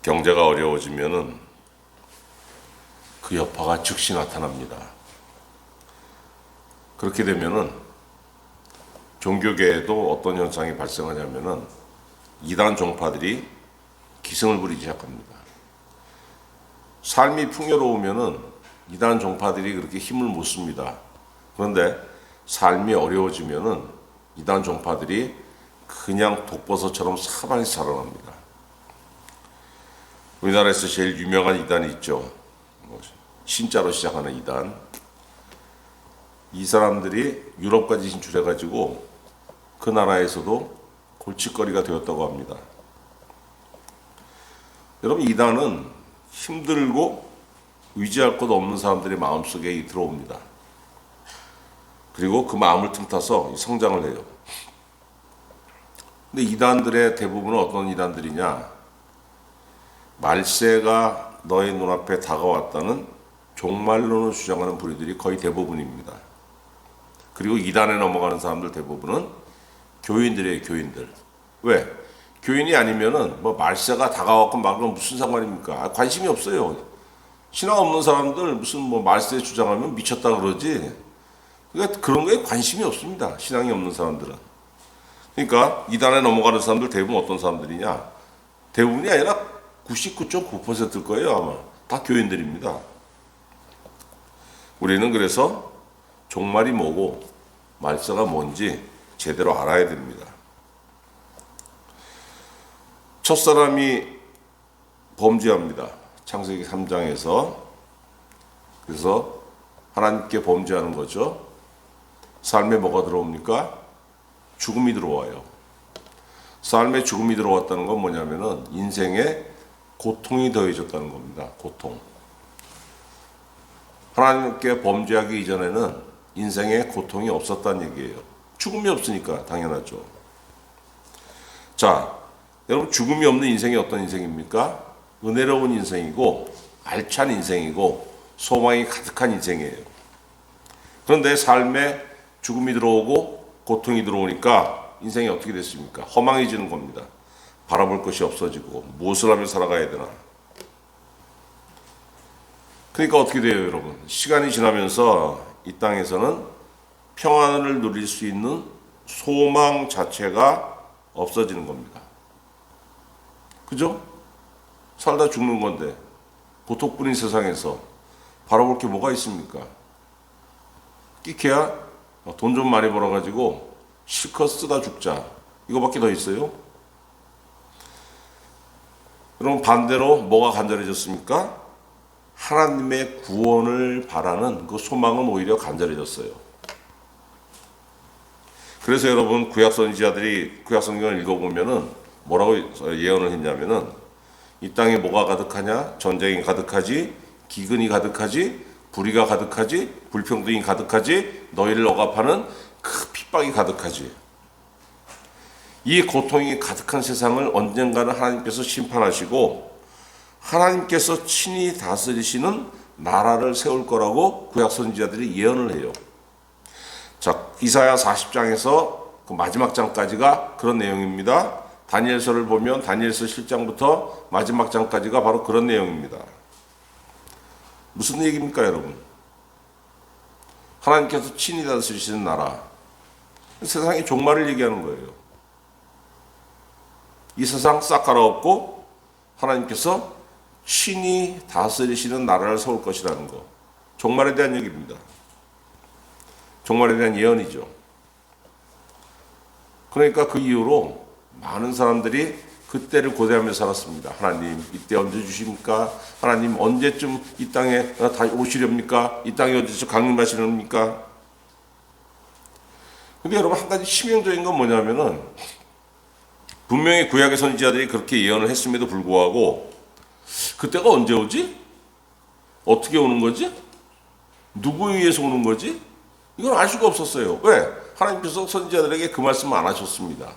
경제가 어려워지면은 그 여파가 즉시 나타납니다. 그렇게 되면은 종교계에도 어떤 현상이 발생하냐면은 이단 종파들이 기승을 부리기 시작합니다. 삶이 풍요로우면은 이단 종파들이 그렇게 힘을 못 씁니다. 그런데 삶이 어려워지면은 이단 종파들이 그냥 독버섯처럼 사방에 자라납니다. 우리나라에서 제일 유명한 이단이 있죠. 신자로 시작하는 이단. 이 사람들이 유럽까지 진출해가지고 그 나라에서도 골칫거리가 되었다고 합니다. 여러분, 이단은 힘들고 의지할 것 없는 사람들의 마음속에 들어옵니다. 그리고 그 마음을 틈타서 성장을 해요. 근데 이단들의 대부분은 어떤 이단들이냐? 말세가 너의 눈앞에 다가왔다는 종말론을 주장하는 부류들이 거의 대부분입니다. 그리고 이단에 넘어가는 사람들 대부분은 교인들이에요, 교인들. 왜? 교인이 아니면은 뭐 말세가 다가왔건 말건 무슨 상관입니까? 관심이 없어요. 신앙 없는 사람들 무슨 뭐 말세 주장하면 미쳤다 그러지. 그러니까 그런 거에 관심이 없습니다. 신앙이 없는 사람들은. 그러니까 이단에 넘어가는 사람들 대부분 어떤 사람들이냐? 대부분이 아니라 99.9%일 거예요, 아마. 다 교인들입니다. 우리는 그래서 종말이 뭐고 말세가 뭔지 제대로 알아야 됩니다. 첫사람이 범죄합니다. 창세기 3장에서. 그래서 하나님께 범죄하는 거죠. 삶에 뭐가 들어옵니까? 죽음이 들어와요. 삶에 죽음이 들어왔다는 건 뭐냐면은 인생에 고통이 더해졌다는 겁니다. 고통. 하나님께 범죄하기 이전에는 인생에 고통이 없었다는 얘기예요. 죽음이 없으니까 당연하죠. 자, 여러분, 죽음이 없는 인생이 어떤 인생입니까? 은혜로운 인생이고 알찬 인생이고 소망이 가득한 인생이에요. 그런데 삶에 죽음이 들어오고 고통이 들어오니까 인생이 어떻게 됐습니까? 허망해지는 겁니다. 바라볼 것이 없어지고 무엇을 하며 살아가야 되나. 그러니까 어떻게 돼요, 여러분? 시간이 지나면서 이 땅에서는 평안을 누릴 수 있는 소망 자체가 없어지는 겁니다. 그죠? 살다 죽는 건데 고통뿐인 세상에서 바라볼 게 뭐가 있습니까? 끼케야 돈 좀 많이 벌어가지고 실컷 쓰다 죽자. 이거밖에 더 있어요? 그럼 반대로 뭐가 간절해졌습니까? 하나님의 구원을 바라는 그 소망은 오히려 간절해졌어요. 그래서 여러분, 구약 선지자들이 구약 성경을 읽어보면은 뭐라고 예언을 했냐면은 이 땅에 뭐가 가득하냐? 전쟁이 가득하지, 기근이 가득하지, 불의가 가득하지, 불평등이 가득하지, 너희를 억압하는 그 핍박이 가득하지. 이 고통이 가득한 세상을 언젠가는 하나님께서 심판하시고 하나님께서 친히 다스리시는 나라를 세울 거라고 구약 선지자들이 예언을 해요. 자, 이사야 40장에서 그 마지막 장까지가 그런 내용입니다. 다니엘서를 보면 다니엘서 7장부터 마지막 장까지가 바로 그런 내용입니다. 무슨 얘기입니까, 여러분? 하나님께서 친히 다스리시는 나라. 세상의 종말을 얘기하는 거예요. 이 세상 싹 갈아엎고 하나님께서 친히 다스리시는 나라를 세울 것이라는 거. 종말에 대한 얘기입니다. 종말에 대한 예언이죠. 그러니까 그 이후로 많은 사람들이 그때를 고대하며 살았습니다. 하나님, 이때 언제 주십니까? 하나님, 언제쯤 이 땅에 다 오시렵니까? 이 땅에 언제쯤 강림하시렵니까? 근데 여러분, 한 가지 치명적인 건 뭐냐면은 분명히 구약의 선지자들이 그렇게 예언을 했음에도 불구하고 그때가 언제 오지? 어떻게 오는 거지? 누구에 의해서 오는 거지? 이건 알 수가 없었어요. 왜? 하나님께서 선지자들에게 그 말씀을 안 하셨습니다.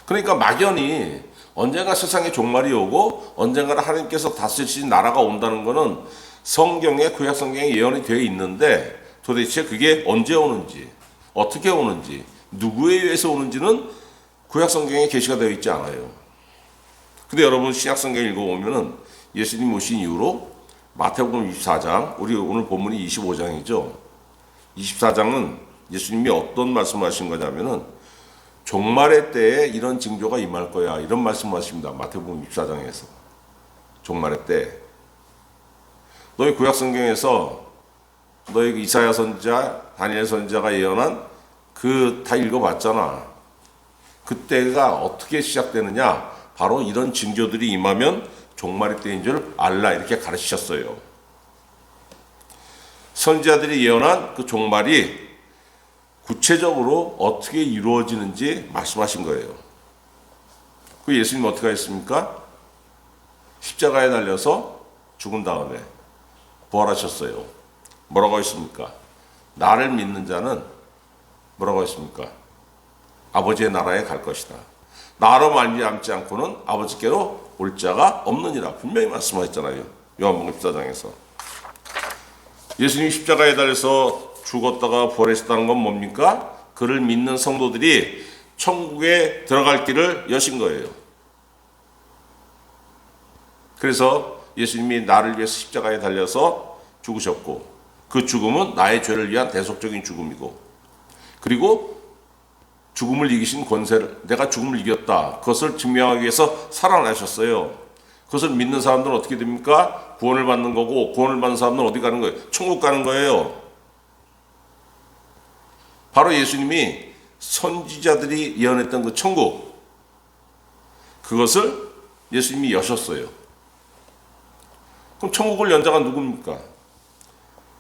그러니까 막연히 언젠가 세상에 종말이 오고 언젠가는 하나님께서 다스리신 나라가 온다는 것은 성경에, 구약 성경에 예언이 되어 있는데 도대체 그게 언제 오는지, 어떻게 오는지, 누구에 의해서 오는지는 구약 성경에 게시가 되어 있지 않아요. 근데 여러분 신약성경 읽어보면은 예수님 오신 이후로 마태복음 24장, 우리 오늘 본문이 25장이죠. 24장은 예수님이 어떤 말씀하신 거냐면은 종말의 때에 이런 징조가 임할 거야, 이런 말씀하십니다. 마태복음 24장에서. 종말의 때 너희 구약성경에서 너희 이사야 선지자, 다니엘 선지자가 예언한 그 다 읽어봤잖아. 그때가 어떻게 시작되느냐, 바로 이런 징조들이 임하면 종말의 때인 줄 알라, 이렇게 가르치셨어요. 선지자들이 예언한 그 종말이 구체적으로 어떻게 이루어지는지 말씀하신 거예요. 그 예수님 어떻게 하셨습니까? 십자가에 달려서 죽은 다음에 부활하셨어요. 뭐라고 했습니까? 나를 믿는 자는 뭐라고 했습니까? 아버지의 나라에 갈 것이다. 나로 말미암지 않고는 아버지께로 올 자가 없느니라, 분명히 말씀하셨잖아요. 요한복음 14장에서. 예수님이 십자가에 달려서 죽었다가 부활했다는 건 뭡니까? 그를 믿는 성도들이 천국에 들어갈 길을 여신 거예요. 그래서 예수님이 나를 위해서 십자가에 달려서 죽으셨고, 그 죽음은 나의 죄를 위한 대속적인 죽음이고, 그리고 죽음을 이기신 권세를, 내가 죽음을 이겼다, 그것을 증명하기 위해서 살아나셨어요. 그것을 믿는 사람들은 어떻게 됩니까? 구원을 받는 거고, 구원을 받는 사람들은 어디 가는 거예요? 천국 가는 거예요. 바로 예수님이 선지자들이 예언했던 그 천국, 그것을 예수님이 여셨어요. 그럼 천국을 연 자가 누굽니까?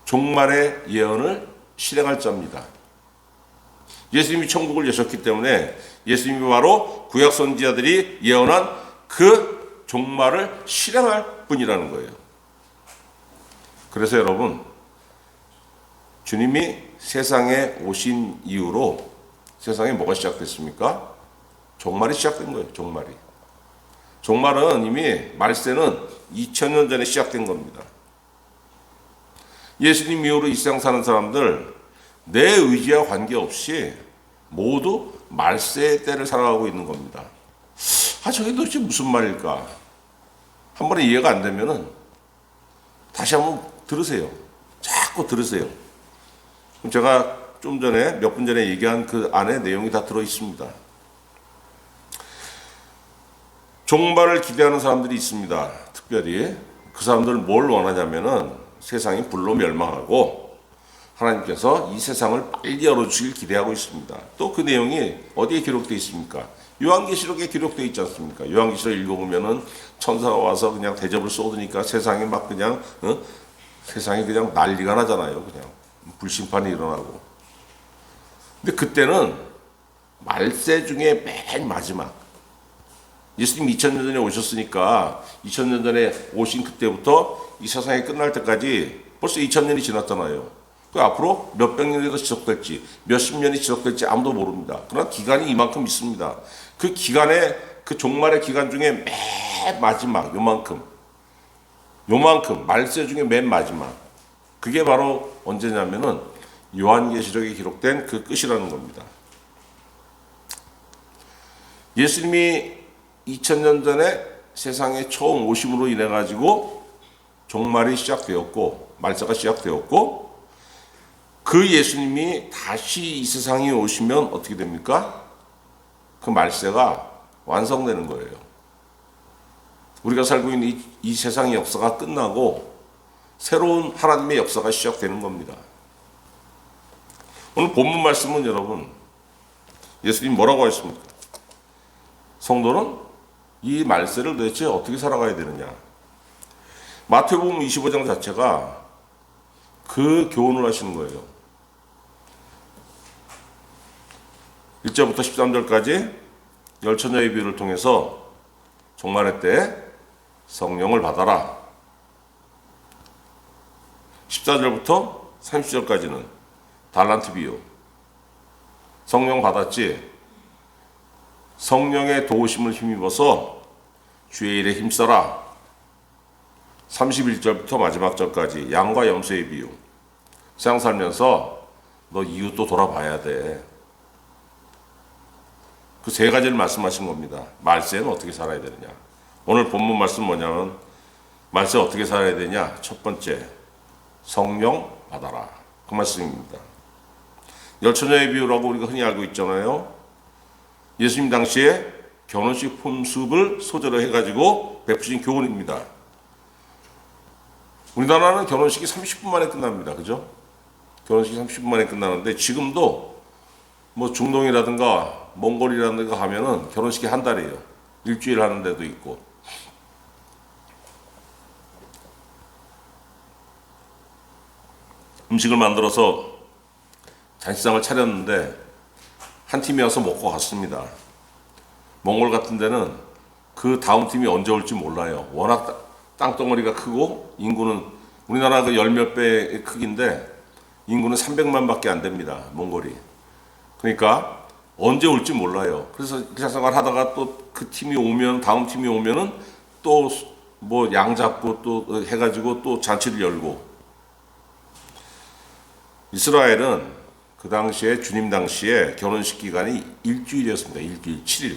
종말의 예언을 실행할 자입니다. 예수님이 천국을 여셨기 때문에 예수님이 바로 구약 선지자들이 예언한 그 종말을 실행할 분이라는 거예요. 그래서 여러분, 주님이 세상에 오신 이후로 세상에 뭐가 시작됐습니까? 종말이 시작된 거예요. 종말은 이미, 말세는 2000년 전에 시작된 겁니다. 예수님 이후로 이 세상 사는 사람들, 내 의지와 관계없이 모두 말세의 때를 살아가고 있는 겁니다. 저게 도대체 무슨 말일까? 한 번에 이해가 안 되면은 다시 한번 들으세요. 자꾸 들으세요. 제가 좀 전에, 몇 분 전에 얘기한 그 안에 내용이 다 들어 있습니다. 종말을 기대하는 사람들이 있습니다. 특별히 그 사람들은 뭘 원하냐면은 세상이 불로 멸망하고 하나님께서 이 세상을 빨리 열어주시길 기대하고 있습니다. 또 그 내용이 어디에 기록되어 있습니까? 요한계시록에 기록되어 있지 않습니까? 요한계시록 읽어보면은 천사가 와서 그냥 대접을 쏟으니까 세상이 막 그냥, 세상이 그냥 난리가 나잖아요. 그냥 불심판이 일어나고. 근데 그때는 말세 중에 맨 마지막, 예수님 2000년 전에 오셨으니까 2000년 전에 오신 그때부터 이 세상이 끝날 때까지 벌써 2000년이 지났잖아요. 그 앞으로 몇백 년이 더 지속될지, 몇십 년이 지속될지 아무도 모릅니다. 그러나 기간이 이만큼 있습니다. 그 기간에, 그 종말의 기간 중에 맨 마지막, 요만큼, 말세 중에 맨 마지막, 그게 바로 언제냐면은 요한계시록에 기록된 그 끝이라는 겁니다. 예수님이 2000년 전에 세상에 처음 오심으로 인해 가지고 종말이 시작되었고, 말세가 시작되었고, 그 예수님이 다시 이 세상에 오시면 어떻게 됩니까? 그 말세가 완성되는 거예요. 우리가 살고 있는 이 세상의 역사가 끝나고 새로운 하나님의 역사가 시작되는 겁니다. 오늘 본문 말씀은 여러분, 예수님 뭐라고 하셨습니까? 성도는 이 말세를 도대체 어떻게 살아가야 되느냐? 마태복음 25장 자체가 그 교훈을 하시는 거예요. 1절부터 13절까지 열처녀의 비유를 통해서 종말의 때 성령을 받아라. 14절부터 30절까지는 달란트 비유. 성령 받았지? 성령의 도우심을 힘입어서 주의 일에 힘써라. 31절부터 마지막 절까지 양과 염소의 비유. 세상 살면서 너 이웃도 돌아봐야 돼. 그 세 가지를 말씀하신 겁니다. 말세는 어떻게 살아야 되느냐? 오늘 본문 말씀 뭐냐면 말세 어떻게 살아야 되냐? 첫 번째, 성령 받아라. 그 말씀입니다. 열처녀의 비유라고 우리가 흔히 알고 있잖아요. 예수님 당시에 결혼식 폼습을 소재로 해가지고 베푸신 교훈입니다. 우리나라는 결혼식이 30분 만에 끝납니다. 그죠? 결혼식이 30분 만에 끝나는데 지금도 뭐 중동이라든가 몽골이라든가 가면은 결혼식이 한 달이에요. 일주일 하는 데도 있고. 음식을 만들어서 잔치상을 차렸는데 한 팀이 와서 먹고 갔습니다. 몽골 같은 데는 그 다음 팀이 언제 올지 몰라요. 워낙 땅덩어리가 크고 인구는 우리나라 그 열 몇 배의 크기인데 인구는 300만 밖에 안 됩니다. 몽골이. 그러니까 언제 올지 몰라요. 그래서 기사생활 하다가 또 그 팀이 오면 다음 팀이 오면은 또 뭐 양 잡고 또 해가지고 또 잔치를 열고. 이스라엘은 그 당시에 주님 당시에 결혼식 기간이 일주일이었습니다. 일주일 7일.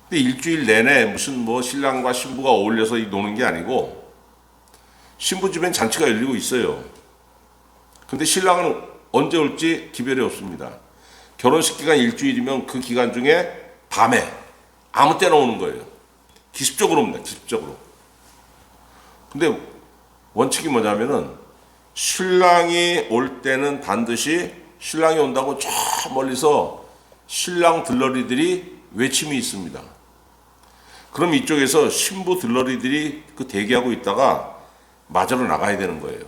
근데 일주일 내내 무슨 뭐 신랑과 신부가 어울려서 노는 게 아니고 신부 집엔 잔치가 열리고 있어요. 근데 신랑은 언제 올지 기별이 없습니다. 결혼식 기간 일주일이면 그 기간 중에 밤에 아무 때나 오는 거예요. 기습적으로 옵니다. 기습적으로. 근데 원칙이 뭐냐면은 신랑이 올 때는 반드시 신랑이 온다고 저 멀리서 신랑 들러리들이 외침이 있습니다. 그럼 이쪽에서 신부 들러리들이 그 대기하고 있다가 맞으러 나가야 되는 거예요.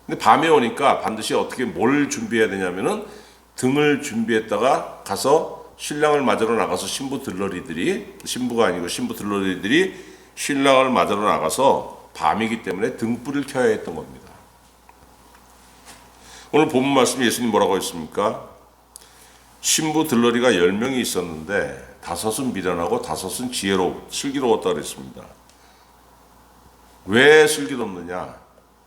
근데 밤에 오니까 반드시 어떻게 뭘 준비해야 되냐면은 등을 준비했다가 가서 신랑을 맞으러 나가서 신부 들러리들이 신부가 아니고 신부 들러리들이 신랑을 맞으러 나가서 밤이기 때문에 등불을 켜야 했던 겁니다. 오늘 본문 말씀 예수님 뭐라고 했습니까? 신부 들러리가 10명이 있었는데 5은 미련하고 5은 슬기로웠다 그랬습니다. 왜 슬기롭느냐?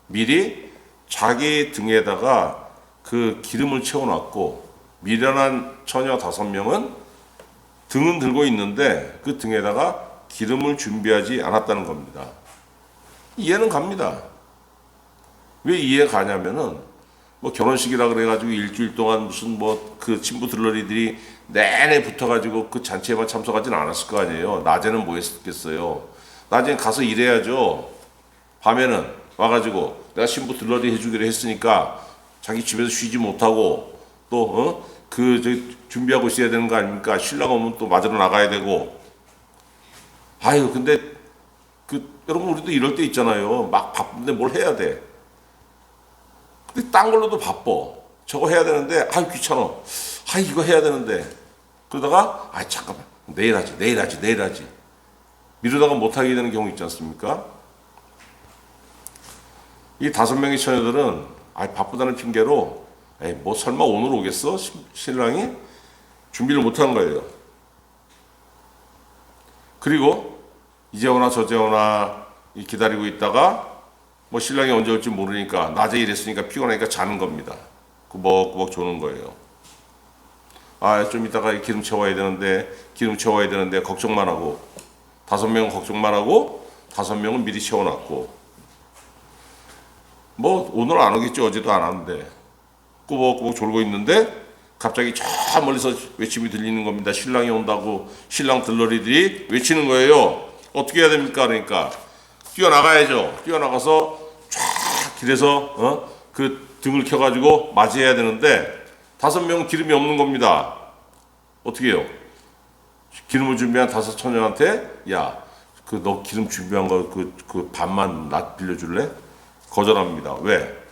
미리 자기 등에다가 그 기름을 채워놨고 미련한 처녀 5명은 등은 들고 있는데 그 등에다가 기름을 준비하지 않았다는 겁니다. 이해는 갑니다. 왜 이해가 가냐면은 뭐 결혼식이라 그래가지고 일주일 동안 무슨 뭐 그 친부 들러리들이 내내 붙어가지고 그 잔치에만 참석하지는 않았을 거 아니에요. 낮에는 뭐 했겠어요. 낮에는 가서 일해야죠. 밤에는 와가지고 내가 신부 들러리 해주기로 했으니까 자기 집에서 쉬지 못하고 또 준비하고 있어야 되는 거 아닙니까? 신랑 오면 또 맞으러 나가야 되고. 아유 근데 여러분 우리도 이럴 때 있잖아요. 막 바쁜데 뭘 해야 돼. 근데 딴 걸로도 바빠. 저거 해야 되는데 아유 귀찮아. 이거 해야 되는데 그러다가 잠깐만 내일 하지 미루다가 못하게 되는 경우 있지 않습니까? 이 5명의 처녀들은 바쁘다는 핑계로 뭐 설마 오늘 오겠어? 신랑이 준비를 못한 거예요. 그리고 이제 오나 저제 오나 기다리고 있다가 뭐 신랑이 언제 올지 모르니까 낮에 일했으니까 피곤하니까 자는 겁니다. 꾸벅꾸벅 조는 거예요. 좀 이따가 기름 채워야 되는데 걱정만 하고 5명은 걱정만 하고 5명은 미리 채워놨고 뭐 오늘 안 오겠죠. 어제도 안 왔는데 꾸벅꾸벅 졸고 있는데 갑자기 저 멀리서 외침이 들리는 겁니다. 신랑이 온다고 신랑 들러리들이 외치는 거예요. 어떻게 해야 됩니까? 그러니까 뛰어나가야죠. 뛰어나가서 쫙 길에서 그 등을 켜가지고 맞이해야 되는데 5명은 기름이 없는 겁니다. 어떻게 해요? 기름을 준비한 5 처녀한테 너 기름 준비한 거 그 반만 나 빌려줄래? 거절합니다. 왜?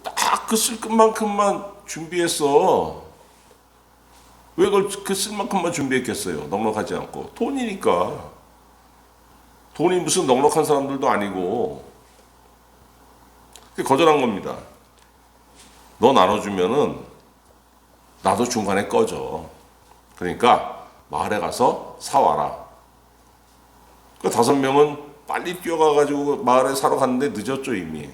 딱 그 쓸 것만큼만 준비했어. 왜 그걸 그 쓸 만큼만 준비했겠어요? 넉넉하지 않고. 돈이니까. 돈이 무슨 넉넉한 사람들도 아니고. 거절한 겁니다. 너 나눠주면은 나도 중간에 꺼져. 그러니까 마을에 가서 사와라. 그 5명은 빨리 뛰어가가지고 마을에 사러 갔는데 늦었죠 이미.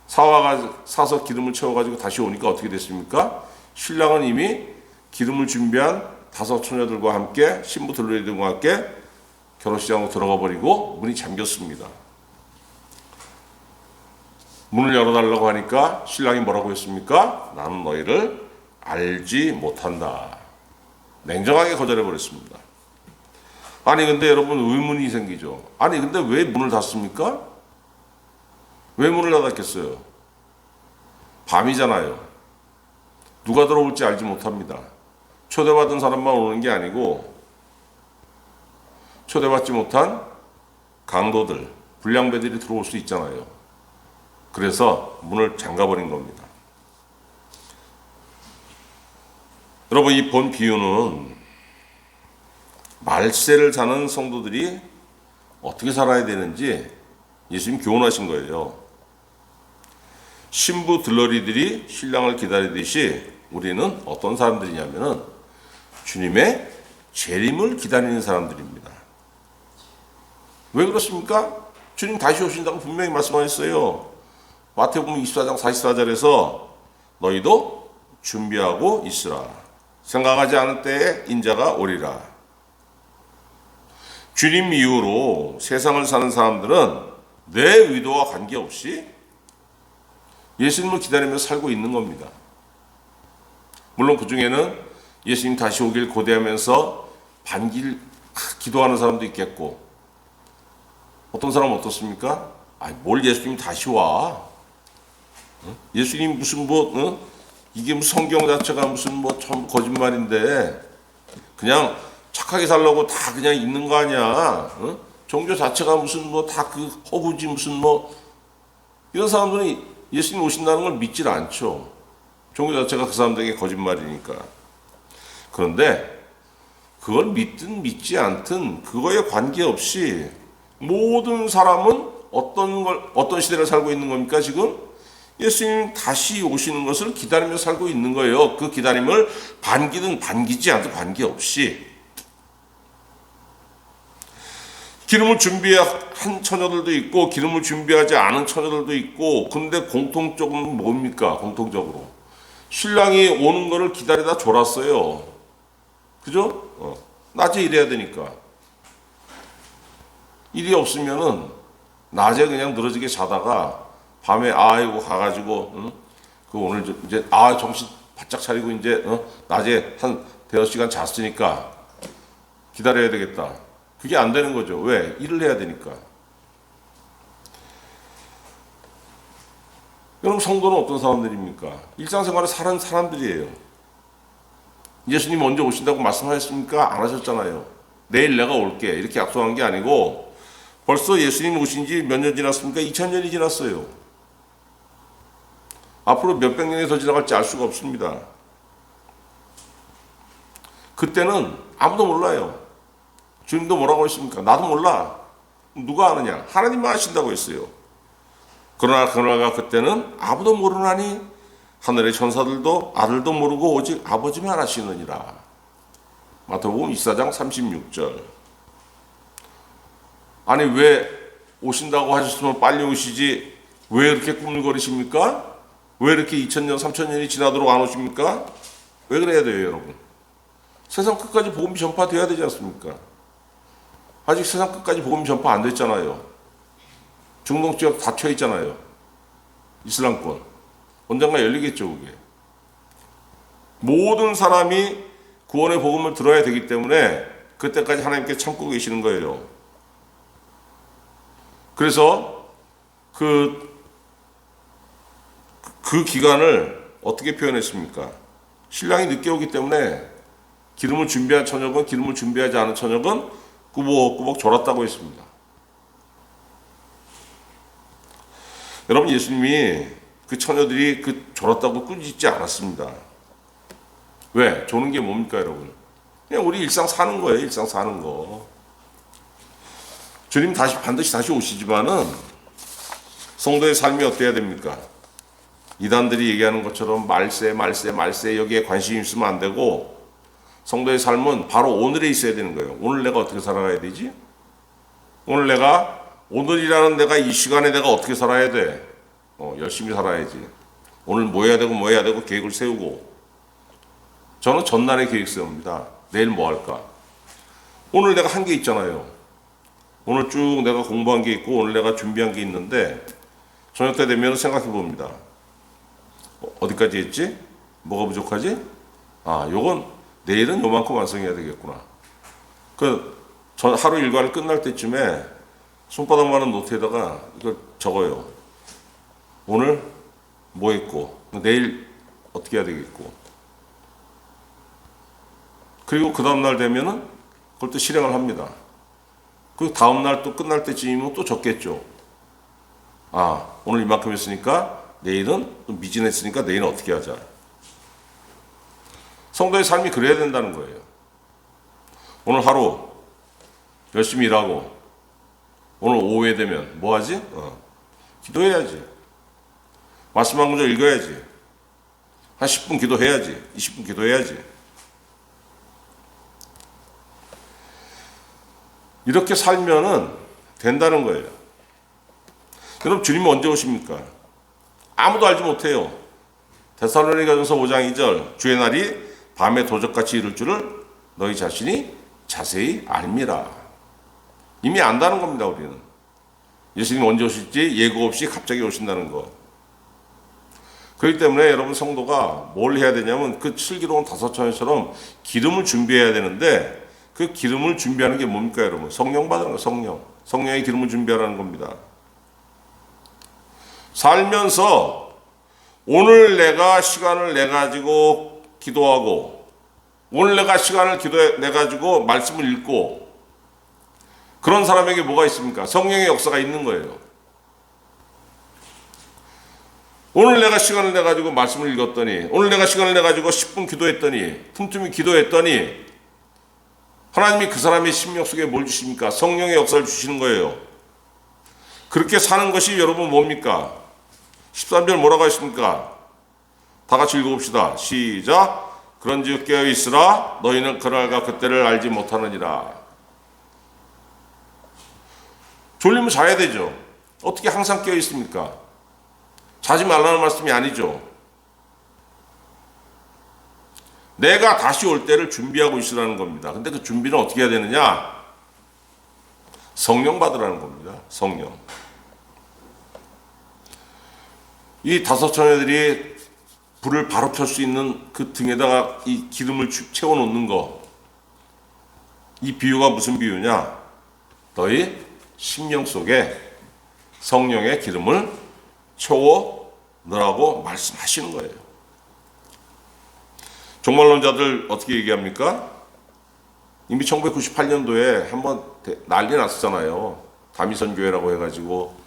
사서 기름을 채워가지고 다시 오니까 어떻게 됐습니까? 신랑은 이미 기름을 준비한 다섯 처녀들과 함께 신부 들러리들과 함께 결혼식장으로 들어가 버리고 문이 잠겼습니다. 문을 열어달라고 하니까 신랑이 뭐라고 했습니까? 나는 너희를 알지 못한다. 냉정하게 거절해 버렸습니다. 아니 근데 여러분 의문이 생기죠. 아니 근데 왜 문을 닫습니까? 왜 문을 닫았겠어요? 밤이잖아요. 누가 들어올지 알지 못합니다. 초대받은 사람만 오는 게 아니고 초대받지 못한 강도들, 불량배들이 들어올 수 있잖아요. 그래서 문을 잠가버린 겁니다. 여러분 이 본 비유는 말세를 사는 성도들이 어떻게 살아야 되는지 예수님 교훈하신 거예요. 신부 들러리들이 신랑을 기다리듯이 우리는 어떤 사람들이냐면은 주님의 재림을 기다리는 사람들입니다. 왜 그렇습니까? 주님 다시 오신다고 분명히 말씀하셨어요. 마태복음 24장 44절에서 너희도 준비하고 있으라. 생각하지 않을 때에 인자가 오리라. 주님 이후로 세상을 사는 사람들은 내 의도와 관계없이 예수님을 기다리며 살고 있는 겁니다. 물론 그 중에는 예수님 다시 오길 고대하면서 반길 기도하는 사람도 있겠고, 어떤 사람은 어떻습니까? 뭘 예수님 다시 와? 예수님 무슨 이게 무슨 성경 자체가 무슨 참 거짓말인데 그냥 착하게 살려고 다 그냥 있는 거 아니야? 종교 자체가 무슨 다 그 허구지 무슨 이런 사람들이 예수님 오신다는 걸 믿질 않죠. 종교 자체가 그 사람들에게 거짓말이니까. 그런데 그걸 믿든 믿지 않든 그거에 관계없이 모든 사람은 어떤 시대를 살고 있는 겁니까 지금? 예수님 다시 오시는 것을 기다리며 살고 있는 거예요. 그 기다림을 반기든 반기지 않든 관계없이. 기름을 준비한 처녀들도 있고 기름을 준비하지 않은 처녀들도 있고, 근데 공통적으로는 뭡니까? 공통적으로 신랑이 오는 거를 기다리다 졸았어요. 그죠? 낮에 일해야 되니까. 일이 없으면은 낮에 그냥 늘어지게 자다가 밤에 아이고 가가지고 그 오늘 이제 정신 바짝 차리고 이제 낮에 한 대여 시간 잤으니까 기다려야 되겠다. 그게 안 되는 거죠. 왜? 일을 해야 되니까. 여러분 성도는 어떤 사람들입니까? 일상생활을 사는 사람들이에요. 예수님 언제 오신다고 말씀하셨습니까? 안 하셨잖아요. 내일 내가 올게 이렇게 약속한 게 아니고 벌써 예수님 오신 지 몇 년 지났습니까? 2000년이 지났어요. 앞으로 몇백 년이 더 지나갈지 알 수가 없습니다. 그때는 아무도 몰라요. 주님도 뭐라고 했습니까? 나도 몰라. 누가 아느냐? 하나님만 아신다고 했어요. 그러나 그때는 아무도 모르나니 하늘의 천사들도 아들도 모르고 오직 아버지만 아시느니라. 마태복음 24장 36절. 아니 왜 오신다고 하셨으면 빨리 오시지 왜 이렇게 꾸물거리십니까? 왜 이렇게 2000년 3000년이 지나도록 안 오십니까? 왜 그래야 돼요 여러분? 세상 끝까지 복음이 전파돼야 되지 않습니까? 아직 세상 끝까지 복음이 전파 안 됐잖아요. 중동 지역 닫혀 있잖아요. 이슬람권. 언젠가 열리겠죠 그게. 모든 사람이 구원의 복음을 들어야 되기 때문에 그때까지 하나님께 참고 계시는 거예요. 그래서 그 기간을 어떻게 표현했습니까? 신랑이 늦게 오기 때문에 기름을 준비한 처녀건 기름을 준비하지 않은 처녀건 꾸벅꾸벅 졸았다고 했습니다. 여러분 예수님이 그 처녀들이 그 졸았다고 꾸짖지 않았습니다. 왜? 조는 게 뭡니까 여러분? 그냥 우리 일상 사는 거예요. 일상 사는 거. 주님 반드시 다시 오시지만은 성도의 삶이 어때야 됩니까? 이단들이 얘기하는 것처럼 말세 여기에 관심이 있으면 안 되고 성도의 삶은 바로 오늘에 있어야 되는 거예요. 오늘 내가 어떻게 살아가야 되지? 오늘이라는 내가 이 시간에 내가 어떻게 살아야 돼? 열심히 살아야지. 오늘 뭐 해야 되고 계획을 세우고. 저는 전날에 계획 세웁니다. 내일 뭐 할까? 오늘 내가 한 게 있잖아요. 오늘 쭉 내가 공부한 게 있고 오늘 내가 준비한 게 있는데 저녁 때 되면 생각해 봅니다. 어디까지 했지? 뭐가 부족하지? 요건 내일은 요만큼 완성해야 되겠구나. 전 하루 일과를 끝날 때쯤에 손바닥만한 노트에다가 이걸 적어요. 오늘 뭐 했고 내일 어떻게 해야 되겠고, 그리고 그 다음날 되면은 그걸 또 실행을 합니다. 그 다음날 또 끝날 때쯤이면 또 적겠죠. 오늘 이만큼 했으니까 내일은 좀 미진했으니까 내일은 어떻게 하자. 성도의 삶이 그래야 된다는 거예요. 오늘 하루 열심히 일하고 오늘 오후에 되면 뭐 하지? 기도해야지. 말씀 한 구절 읽어야지. 한 10분 기도해야지. 20분 기도해야지. 이렇게 살면은 된다는 거예요. 그럼 주님은 언제 오십니까? 아무도 알지 못해요. 데살로니가전서 5장 2절, 주의 날이 밤에 도적같이 이룰 줄을 너희 자신이 자세히 알미라. 이미 안다는 겁니다. 우리는 예수님이 언제 오실지 예고 없이 갑자기 오신다는 거. 그렇기 때문에 여러분 성도가 뭘 해야 되냐면 그 슬기로운 다섯처녀처럼 기름을 준비해야 되는데, 그 기름을 준비하는 게 뭡니까 여러분? 성령 받는 거. 성령의 기름을 준비하라는 겁니다. 살면서 오늘 내가 시간을 내 가지고 기도하고, 오늘 내가 시간을 내 가지고 말씀을 읽고, 그런 사람에게 뭐가 있습니까? 성령의 역사가 있는 거예요. 오늘 내가 시간을 내 가지고 말씀을 읽었더니, 오늘 내가 시간을 내 가지고 10분 기도했더니, 틈틈이 기도했더니 하나님이 그 사람의 심령 속에 뭘 주십니까? 성령의 역사를 주시는 거예요. 그렇게 사는 것이 여러분 뭡니까? 13절 뭐라고 했습니까? 다 같이 읽어봅시다. 시작. 그런즉 깨어 있으라. 너희는 그날과 그때를 알지 못하느니라. 졸리면 자야 되죠. 어떻게 항상 깨어 있습니까? 자지 말라는 말씀이 아니죠. 내가 다시 올 때를 준비하고 있으라는 겁니다. 근데 그 준비는 어떻게 해야 되느냐? 성령 받으라는 겁니다. 성령. 이 다섯 처녀들이 불을 바로 켤 수 있는 그 등에다가 이 기름을 채워 놓는 거, 이 비유가 무슨 비유냐? 너희 심령 속에 성령의 기름을 채워 넣으라고 말씀하시는 거예요. 종말론자들 어떻게 얘기합니까? 이미 1998년도에 한번 난리 났었잖아요. 다미선교회라고 해가지고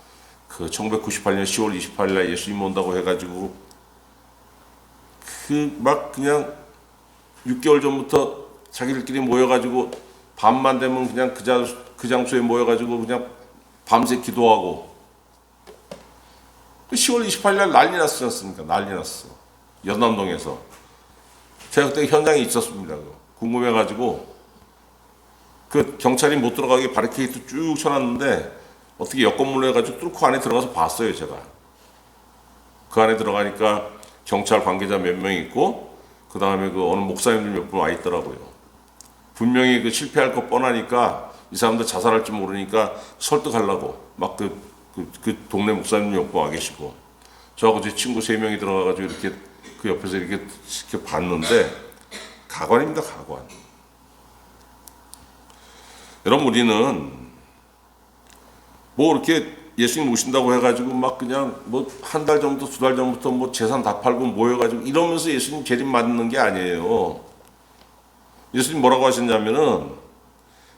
그 1998년 10월 28일 날 예수님 온다고 해가지고 막 그냥 6개월 전부터 자기들끼리 모여가지고 밤만 되면 그냥 그 장소에 모여가지고 그냥 밤새 기도하고 10월 28일 날 난리 났지 않습니까? 난리 났어. 연남동에서. 제가 그때 현장에 있었습니다. 궁금해가지고 그 경찰이 못 들어가게 바리케이트 쭉 쳐놨는데 어떻게 여권물로 해가지고 뚫고 안에 들어가서 봤어요. 제가 그 안에 들어가니까 경찰 관계자 몇 명 있고 그 다음에 그 어느 목사님들 몇 분 와 있더라고요. 분명히 그 실패할 거 뻔하니까 이 사람들 자살할 줄 모르니까 설득하려고 막 그 동네 목사님 몇 분 와 계시고 저하고 제 친구 3명이 들어가가지고 이렇게 그 옆에서 이렇게 봤는데 가관입니다. 가관. 여러분 우리는 뭐 이렇게 예수님 오신다고 해가지고 막 그냥 뭐 한 달 전부터 2달 전부터 뭐 재산 다 팔고 모여가지고 이러면서 예수님 재림 맞는 게 아니에요. 예수님 뭐라고 하셨냐면은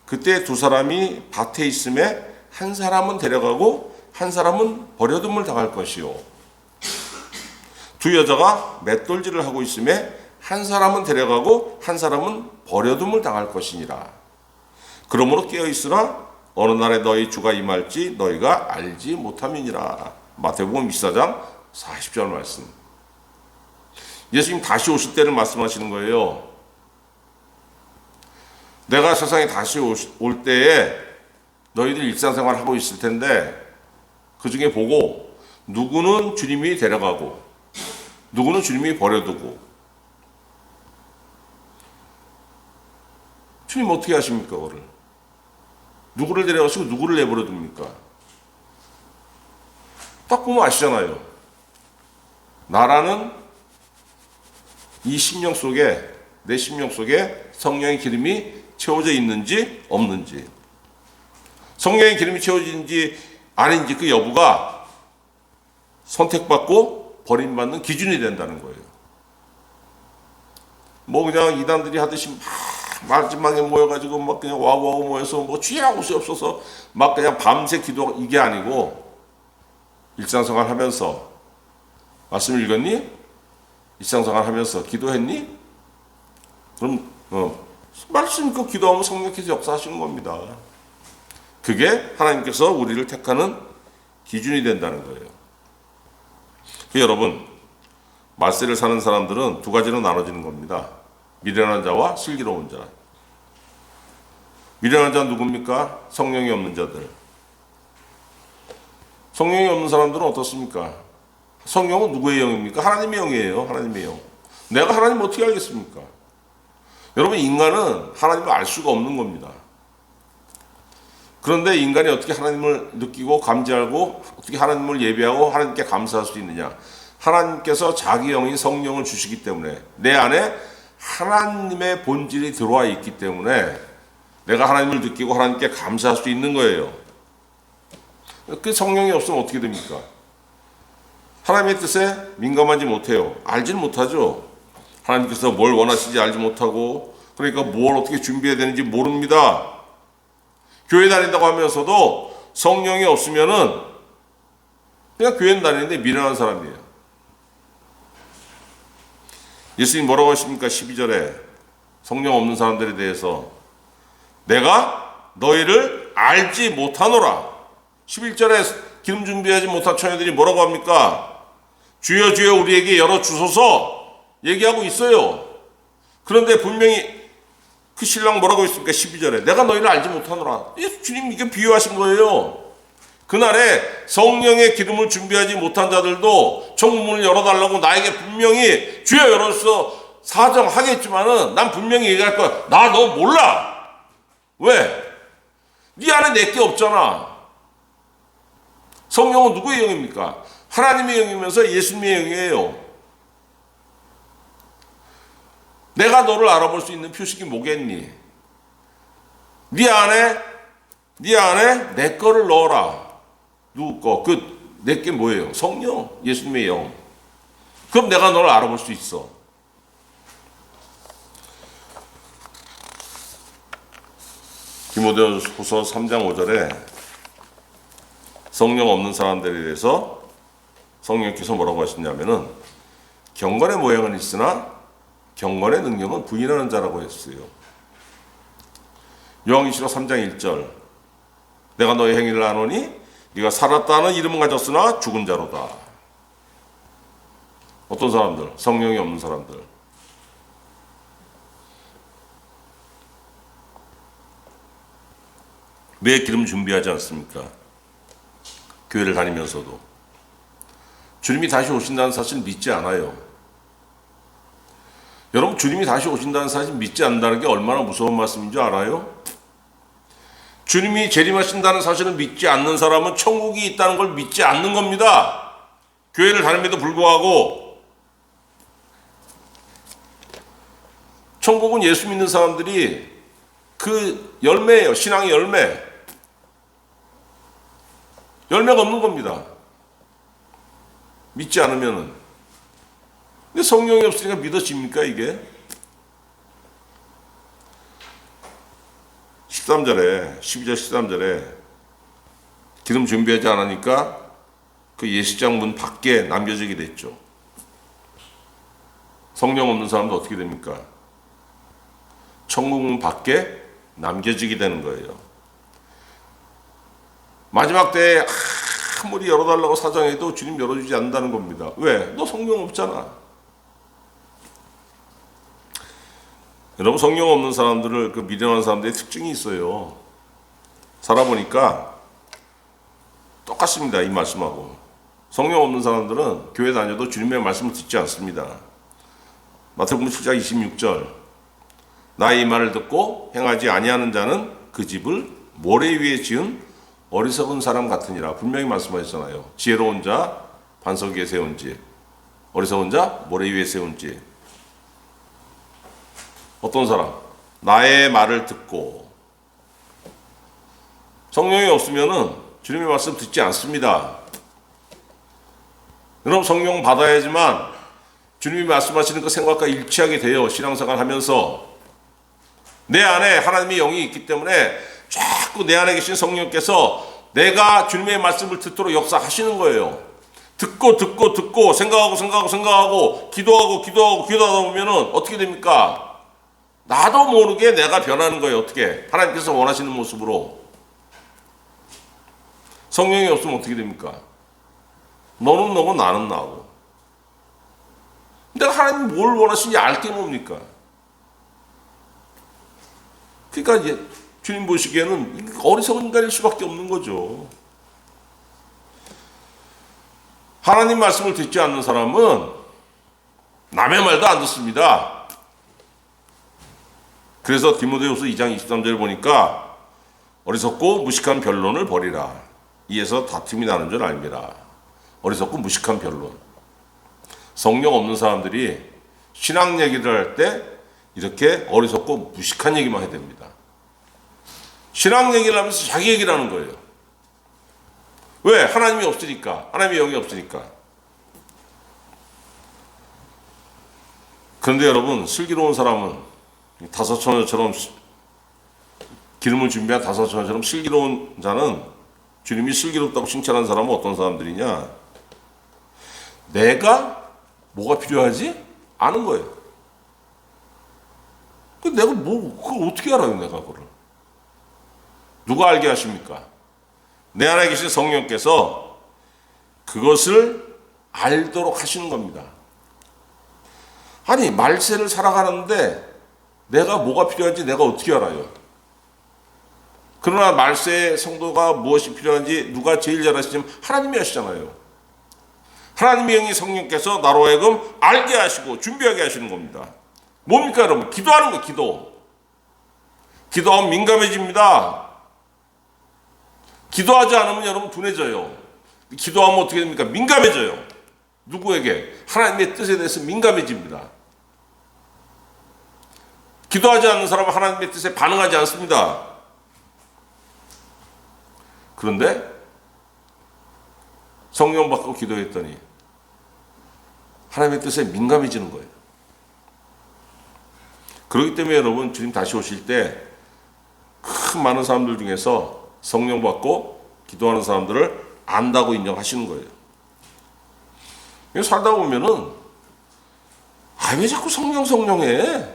그때 두 사람이 밭에 있음에 한 사람은 데려가고 한 사람은 버려둠을 당할 것이요. 두 여자가 맷돌질을 하고 있음에 한 사람은 데려가고 한 사람은 버려둠을 당할 것이니라. 그러므로 깨어있으라. 어느 날에 너희 주가 임할지 너희가 알지 못함이니라. 마태복음 24장 40절 말씀. 예수님 다시 오실 때를 말씀하시는 거예요. 내가 세상에 다시 올 때에 너희들 일상생활을 하고 있을 텐데 그 중에 보고 누구는 주님이 데려가고 누구는 주님이 버려두고 주님 어떻게 하십니까? 그거를 누구를 데려가시고 누구를 내버려 둡니까? 딱 보면 아시잖아요. 나라는 이 심령 속에, 내 심령 속에 성령의 기름이 채워져 있는지 없는지, 성령의 기름이 채워진지 아닌지 그 여부가 선택받고 버림받는 기준이 된다는 거예요. 뭐 그냥 이단들이 하듯이 막 마지막에 모여가지고 막 그냥 와우 모여서 뭐 주일하고 수 없어서 막 그냥 밤새 기도, 이게 아니고 일상생활 하면서 말씀 읽었니? 일상생활 하면서 기도했니? 그럼 말씀 읽고 기도하면 성령께서 역사하시는 겁니다. 그게 하나님께서 우리를 택하는 기준이 된다는 거예요. 여러분, 말세를 사는 사람들은 두 가지로 나눠지는 겁니다. 미련한 자와 슬기로운 자. 미련한 자는 누굽니까? 성령이 없는 자들. 성령이 없는 사람들은 어떻습니까? 성령은 누구의 영입니까? 하나님의 영이에요. 하나님의 영. 내가 하나님 어떻게 알겠습니까? 여러분, 인간은 하나님을 알 수가 없는 겁니다. 그런데 인간이 어떻게 하나님을 느끼고 감지하고 어떻게 하나님을 예배하고 하나님께 감사할 수 있느냐? 하나님께서 자기 영인 성령을 주시기 때문에, 내 안에 하나님의 본질이 들어와 있기 때문에 내가 하나님을 느끼고 하나님께 감사할 수 있는 거예요. 그 성령이 없으면 어떻게 됩니까? 하나님의 뜻에 민감하지 못해요. 알지는 못하죠. 하나님께서 뭘 원하시는지 알지 못하고, 그러니까 뭘 어떻게 준비해야 되는지 모릅니다. 교회 다닌다고 하면서도 성령이 없으면은 그냥 교회는 다니는데 미련한 사람이에요. 예수님 뭐라고 하십니까? 12절에 성령 없는 사람들에 대해서 내가 너희를 알지 못하노라. 11절에 기름 준비하지 못한 처녀들이 뭐라고 합니까? 주여 주여 우리에게 열어주소서 얘기하고 있어요. 그런데 분명히 그 신랑 뭐라고 했습니까? 12절에 내가 너희를 알지 못하노라. 주님 이게 비유하신 거예요. 그날에 성령의 기름을 준비하지 못한 자들도 천국문을 열어달라고 나에게 분명히 주여 열어서 사정하겠지만은 난 분명히 얘기할 거야. 나 너 몰라. 왜? 네 안에 내게 없잖아. 성령은 누구의 영입니까? 하나님의 영이면서 예수님의 영이에요. 내가 너를 알아볼 수 있는 표식이 뭐겠니? 네 안에 내 거를 넣어라. 누구 거? 내게 뭐예요? 성령, 예수님의 영. 그럼 내가 너를 알아볼 수 있어. 디모데후서 3장 5절에 성령 없는 사람들에 대해서 성령께서 뭐라고 하시냐면은 경건의 모양은 있으나 경건의 능력은 부인하는 자라고 했어요. 요한계시록 3장 1절 내가 너의 행위를 아노니 네가 살았다는 이름은 가졌으나 죽은 자로다. 어떤 사람들? 성령이 없는 사람들. 왜 기름 준비하지 않습니까? 교회를 다니면서도 주님이 다시 오신다는 사실 믿지 않아요. 여러분, 주님이 다시 오신다는 사실 믿지 않는다는 게 얼마나 무서운 말씀인 줄 알아요? 주님이 재림하신다는 사실을 믿지 않는 사람은 천국이 있다는 걸 믿지 않는 겁니다. 교회를 다님에도 불구하고. 천국은 예수 믿는 사람들이 그 열매예요. 신앙의 열매. 열매가 없는 겁니다. 믿지 않으면은. 근데 성령이 없으니까 믿어집니까 이게? 13절에 12절 13절에 기름 준비하지 않으니까 그 예식장 문 밖에 남겨지게 됐죠. 성령 없는 사람도 어떻게 됩니까? 천국 문 밖에 남겨지게 되는 거예요. 마지막 때에 아무리 열어달라고 사정해도 주님 열어주지 않는다는 겁니다. 왜? 너 성령 없잖아. 여러분, 성령 없는 사람들을, 그 미련한 사람들의 특징이 있어요. 살아보니까 똑같습니다. 이 말씀하고. 성령 없는 사람들은 교회 다녀도 주님의 말씀을 듣지 않습니다. 마태복음 7장 26절 나의 이 말을 듣고 행하지 아니하는 자는 그 집을 모래 위에 지은 어리석은 사람 같으니라. 분명히 말씀하셨잖아요. 지혜로운 자 반석 위에 세운 집, 어리석은 자 모래 위에 세운 집. 어떤 사람? 나의 말을 듣고. 성령이 없으면은 주님의 말씀 듣지 않습니다. 여러분 성령 받아야지만 주님이 말씀하시는 그 생각과 일치하게 돼요. 신앙생활 하면서 내 안에 하나님의 영이 있기 때문에 자꾸 내 안에 계신 성령께서 내가 주님의 말씀을 듣도록 역사하시는 거예요. 듣고 생각하고 기도하다 보면은 어떻게 됩니까? 나도 모르게 내가 변하는 거예요. 어떻게? 하나님께서 원하시는 모습으로. 성령이 없으면 어떻게 됩니까? 너는 너고 나는 나고. 내가 하나님 뭘 원하시는지 알 게 뭡니까? 그러니까 이제 주님 보시기에는 어리석은 인간일 수밖에 없는 거죠. 하나님 말씀을 듣지 않는 사람은 남의 말도 안 듣습니다. 그래서 디모데후서 2장 23절을 보니까 어리석고 무식한 변론을 버리라. 이에서 다툼이 나는 줄 알미라. 어리석고 무식한 변론. 성령 없는 사람들이 신앙 얘기를 할 때 이렇게 어리석고 무식한 얘기만 해야 됩니다. 신앙 얘기를 하면서 자기 얘기를 하는 거예요. 왜? 하나님이 없으니까. 하나님의 영이 없으니까. 그런데 여러분, 슬기로운 사람은 다섯 처녀처럼 기름을 준비한 다섯 처녀처럼 슬기로운 자는 주님이 슬기롭다고 칭찬한 사람은 어떤 사람들이냐? 내가 뭐가 필요하지? 아는 거예요. 내가 그걸 어떻게 알아요, 내가 그걸? 누가 알게 하십니까? 내 안에 계신 성령께서 그것을 알도록 하시는 겁니다. 아니, 말세를 살아가는데 내가 뭐가 필요한지 내가 어떻게 알아요? 그러나 말세의 성도가 무엇이 필요한지 누가 제일 잘 아시냐면 하나님이 아시잖아요. 하나님의 영이 성령께서 나로 하여금 알게 하시고 준비하게 하시는 겁니다. 뭡니까 여러분? 기도하는 거예요. 기도. 기도하면 민감해집니다. 기도하지 않으면 여러분 둔해져요. 기도하면 어떻게 됩니까? 민감해져요. 누구에게? 하나님의 뜻에 대해서 민감해집니다. 기도하지 않는 사람은 하나님의 뜻에 반응하지 않습니다. 그런데 성령 받고 기도했더니 하나님의 뜻에 민감해지는 거예요. 그렇기 때문에 여러분 주님 다시 오실 때 큰 많은 사람들 중에서 성령 받고 기도하는 사람들을 안다고 인정하시는 거예요. 살다 보면은 왜 자꾸 성령해?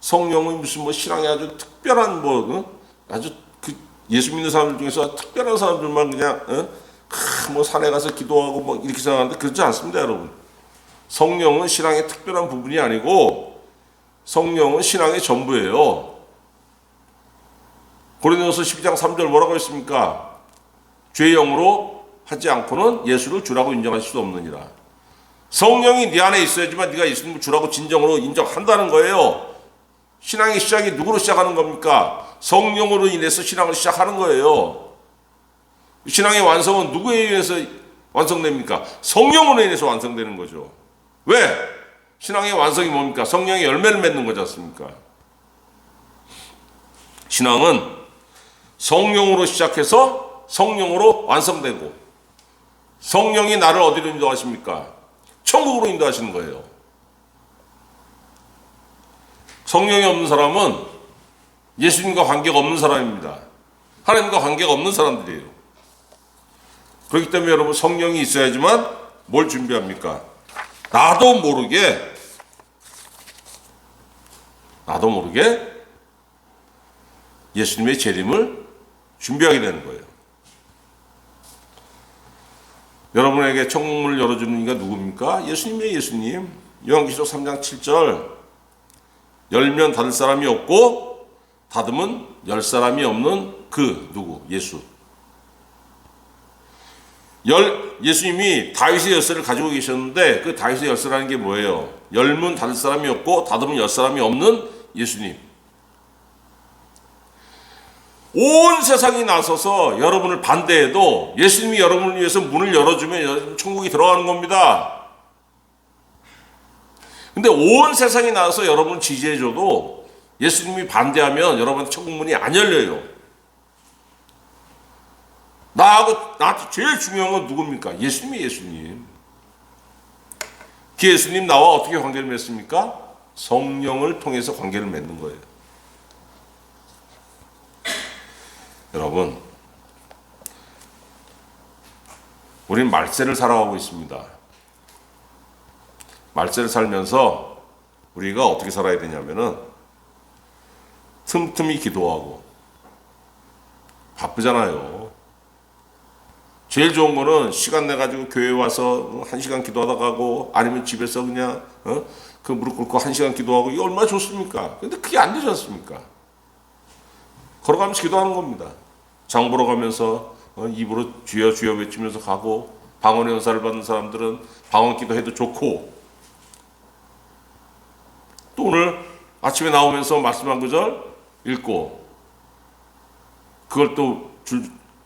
성령은 무슨 신앙에 아주 특별한 아주 예수 믿는 사람들 중에서 특별한 사람들만 그냥 산에 가서 기도하고 이렇게 생각하는데 그렇지 않습니다, 여러분. 성령은 신앙의 특별한 부분이 아니고 성령은 신앙의 전부예요. 고린도서 12장 3절 뭐라고 했습니까? 죄의 영으로 하지 않고는 예수를 주라고 인정할 수 없느니라. 성령이 네 안에 있어야지만 네가 예수님을 주라고 진정으로 인정한다는 거예요. 신앙의 시작이 누구로 시작하는 겁니까? 성령으로 인해서 신앙을 시작하는 거예요. 신앙의 완성은 누구에 의해서 완성됩니까? 성령으로 인해서 완성되는 거죠. 왜? 신앙의 완성이 뭡니까? 성령의 열매를 맺는 거지 않습니까? 신앙은 성령으로 시작해서 성령으로 완성되고 성령이 나를 어디로 인도하십니까? 천국으로 인도하시는 거예요. 성령이 없는 사람은 예수님과 관계가 없는 사람입니다. 하나님과 관계가 없는 사람들이에요. 그렇기 때문에 여러분 성령이 있어야지만 뭘 준비합니까? 나도 모르게 예수님의 재림을 준비하게 되는 거예요. 여러분에게 천국문을 열어주는 이가 누굽니까? 예수님이에요. 예수님. 요한계시록 3장 7절 열면 닫을 사람이 없고 닫으면 열 사람이 없는 그 누구? 예수. 예수님이 다윗의 열쇠를 가지고 계셨는데 그 다윗의 열쇠라는 게 뭐예요? 열면 닫을 사람이 없고 닫으면 열 사람이 없는 예수님. 온 세상이 나서서 여러분을 반대해도 예수님이 여러분을 위해서 문을 열어주면 여러분 천국이 들어가는 겁니다. 근데 온 세상이 나와서 여러분을 지지해줘도 예수님이 반대하면 여러분 천국 문이 안 열려요. 나한테 제일 중요한 건 누굽니까? 예수님이 예수님. 그 예수님 나와 어떻게 관계를 맺습니까? 성령을 통해서 관계를 맺는 거예요. 여러분, 우리는 말세를 살아가고 있습니다. 말세를 살면서 우리가 어떻게 살아야 되냐면은 틈틈이 기도하고 바쁘잖아요. 제일 좋은 거는 시간 내 가지고 교회 와서 1시간 기도하다 가고 아니면 집에서 그냥 그 무릎 꿇고 1시간 기도하고 이게 얼마나 좋습니까? 근데 그게 안 되지 않습니까? 걸어가면서 기도하는 겁니다. 장 보러 가면서 입으로 주여 주여 외치면서 가고 방언의 은사를 받는 사람들은 방언 기도해도 좋고 또 오늘 아침에 나오면서 말씀 한 구절 읽고 그걸 또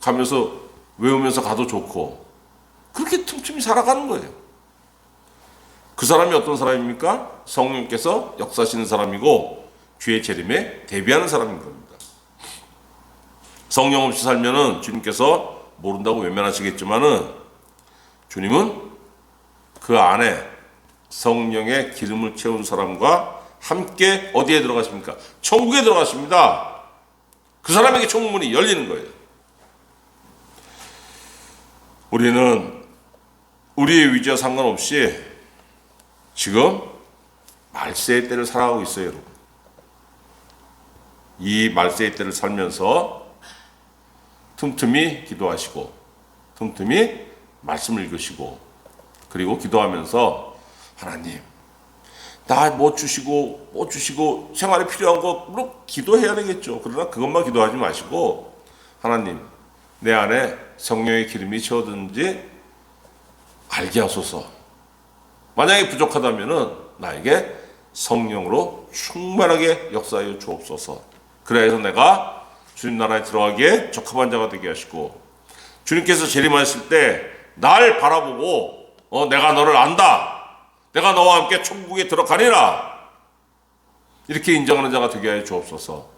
가면서 외우면서 가도 좋고 그렇게 틈틈이 살아가는 거예요. 그 사람이 어떤 사람입니까? 성령께서 역사하시는 사람이고 주의 재림에 대비하는 사람인 겁니다. 성령 없이 살면은 주님께서 모른다고 외면하시겠지만은 주님은 그 안에 성령의 기름을 채운 사람과 함께 어디에 들어가십니까? 천국에 들어가십니다. 그 사람에게 천국문이 열리는 거예요. 우리는 우리의 위치와 상관없이 지금 말세의 때를 살아가고 있어요, 여러분. 이 말세의 때를 살면서 틈틈이 기도하시고 틈틈이 말씀을 읽으시고 그리고 기도하면서 하나님 나 뭐 주시고 생활에 필요한 거 물론 기도해야 되겠죠. 그러나 그것만 기도하지 마시고 하나님 내 안에 성령의 기름이 채워든지 알게 하소서. 만약에 부족하다면은 나에게 성령으로 충만하게 역사하여 주옵소서. 그래서 내가 주님 나라에 들어가기에 적합한 자가 되게 하시고 주님께서 재림하실 때 날 바라보고 내가 너를 안다. 내가 너와 함께 천국에 들어가리라. 이렇게 인정하는 자가 되게 하여 주옵소서.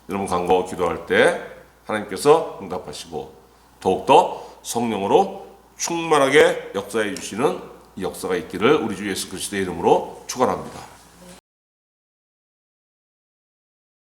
여러분 간구하고 기도할 때 하나님께서 응답하시고 더욱더 성령으로 충만하게 역사해 주시는 이 역사가 있기를 우리 주 예수 그리스도의 이름으로 축원합니다.